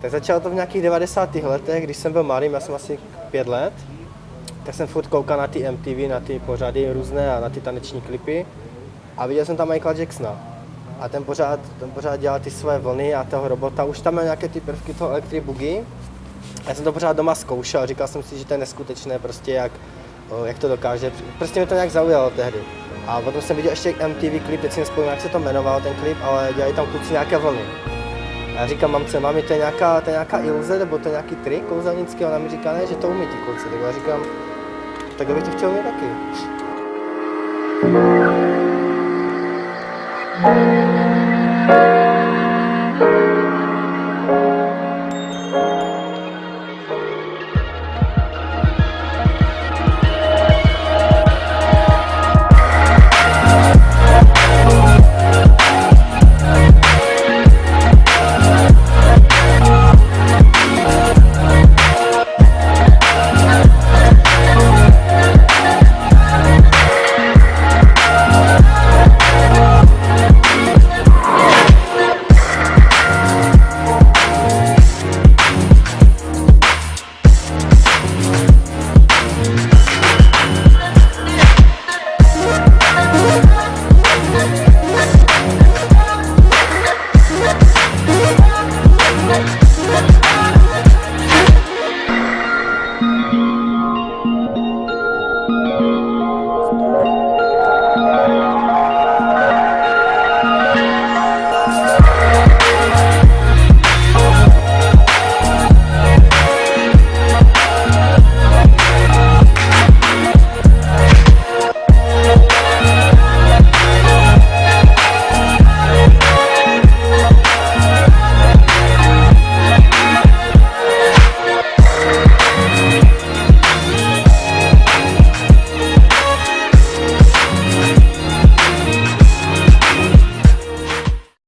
Tak začalo to v nějakých 90. letech, když jsem byl malý, já jsem asi 5 let, tak jsem furt koukal na ty MTV, na ty pořady různé a na ty taneční klipy a viděl jsem tam Michaela Jacksona. A ten pořád dělal ty své vlny a toho robota, už tam měl nějaké ty prvky toho Electric Boogie. Já jsem to pořád doma zkoušel a říkal jsem si, že to je neskutečné, prostě jak to dokáže. Prostě mě to nějak zaujalo tehdy. A potom jsem viděl ještě MTV klip, teď si nespomínám, jak se to jmenoval ten klip, ale dělají tam kluci nějaké vlny. A já říkám mamce, mami, to je nějaká iluze, nebo to je nějaký trik kouzelnický, a ona mi říká, ne, že to umí ti kluci. Tak já říkám, tak bych to chtěl mít taky. Thank you.